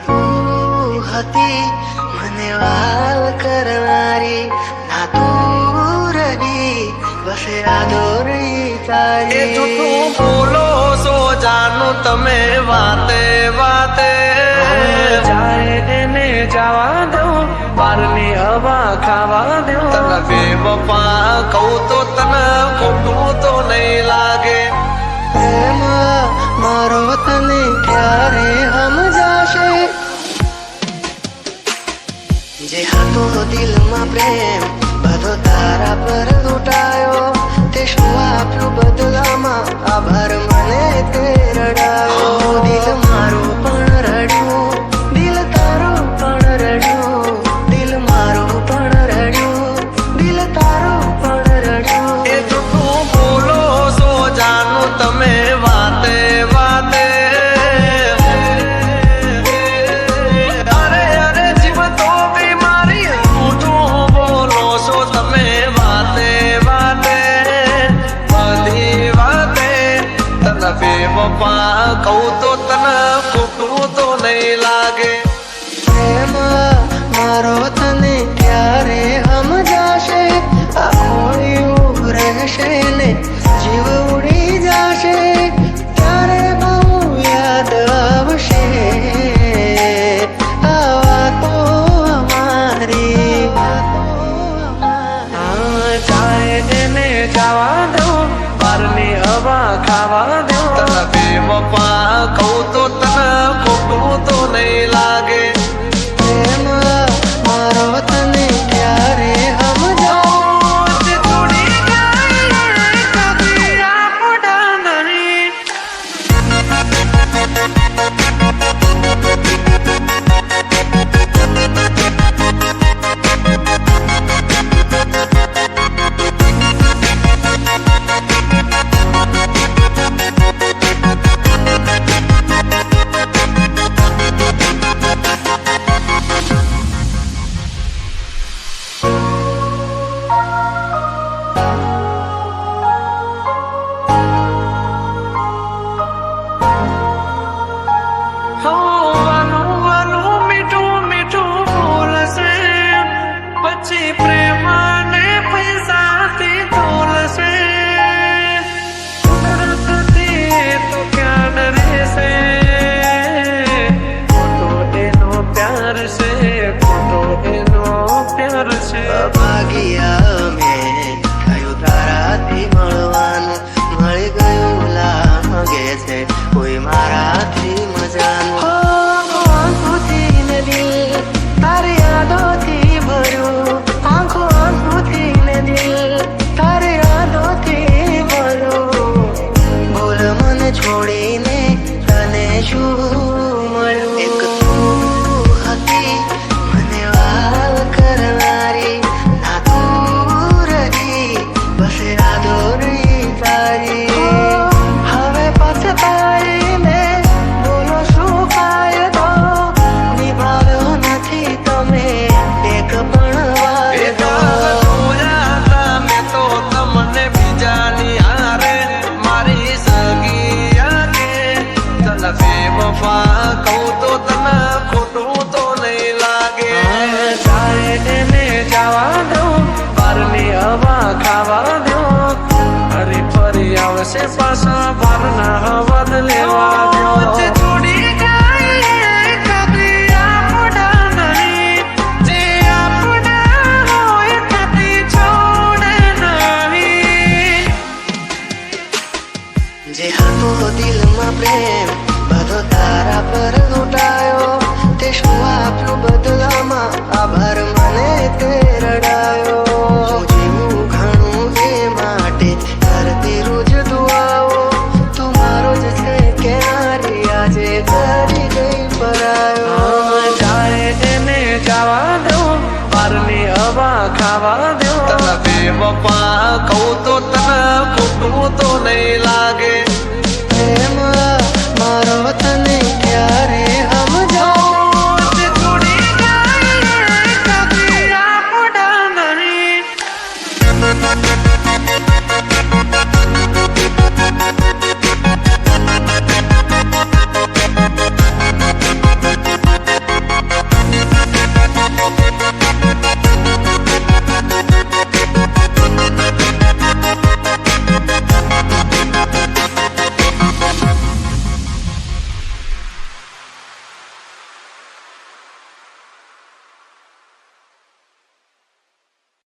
તું હતી મને વાલ કરનારી, ના તું રહી બસ યાદો રહી તારી. જૂઠું બોલો છો જાનું તમે વાતે વાતે, જાય એને જવા દો, બારની હવા ખાવા દો. તને બેવફા કહું તો તને ખોટું તો નહીં લાગે. પ્રેમ મારો તને ક્યારે સમજાશે, જે હતો દિલમાં પ્રેમ બધો તારા પર લૂંટાયો. તે શું આપ્યું બદલામાં, આભાર મને તે રડાયો. દિલ મારું પણ રડ્યું, દિલ તારું પણ રડ્યું, દિલ મારું પણ રડ્યું, દિલ તારું પણ રડ્યું. એ જૂઠું બોલો છો જાનું તમે વાતે વાતે, અરે અરે જીવ તો બીમારી. જૂઠું બોલો છો તમે વાતે વાતે, બધી વાતે. તને બેવફા કહું તો તને ખોટું તો નહીં લાગે. પ્રેમ મારો તને ક્યારે સમજાશે, આખો રહેશે ને જીવ ઉડી જશે, ત્યારે બહુ યાદ આવશે આ વાતો અમારી. જાય એને જવા દો, બારની હવા ખાવા દો. તને બેવફા કહું તો તને ખોટું તો નહીં લાગે. પ્રેમ મારો તને ક્યારે સમજાશે. તોડી જાય કદી આપડા નરી. પછી પ્રેમને પૈસાથી તોલશે, કુદરતથી તો ક્યાં રહેશે. ખોટો એનો પ્યાર છે, ખોટો એનો પ્યાર છે. ભાગ્યા મેં થયું તારાથી મળવાનું, મળી ગયું લાગે છે કોઈ મારાથી મજાનું. આંખોથી ને દિલ તારી યાદોથી ભર્યું, આંખોથી ને દિલ તારી યાદોથી ભર્યું. બોલ મને છોડીને તને શું મળ્યું. એક તું હતી મને વાલ કરનારી, ના તું રહી બસ યાદો રહી તારી. હવે પછતાઈને બોલો શું ફાયદો, નિભાવ્યો નથી તમે એક પણ વાયદો. જોયા હતા મેં તો તમને બીજાની હારે, મારી સગી આગે. તને બેવફા કહું તો તને ખોટું તો નહીં લાગે. જાય એને જવા દો, બારની હવા ખાવા દો. ફરી ફરી આવશે પાછા બારના હવા લેવા દો. છોડી જાય કદી આપડા નરી, જે આપડા હોય કદી છોડે નહીં. જે હતો દિલમાં પ્રેમ બધો તારા પર લૂંટાયો. તે શું આપ્યું બદલામાં, આભાર મને તે રડાયો. હું જીવું ઘણું એ માટે કરતી રોજ દુઆઓ. તું મારો જ છે કે નારી, આજે કરી ગઈ પરાયો. જાય એને જવા દો, બારની હવા ખાવા દો. તને બેવફા કહું તો તને ખોટું તો નહીં લાગે. પ્રેમ મારો તને ક્યારે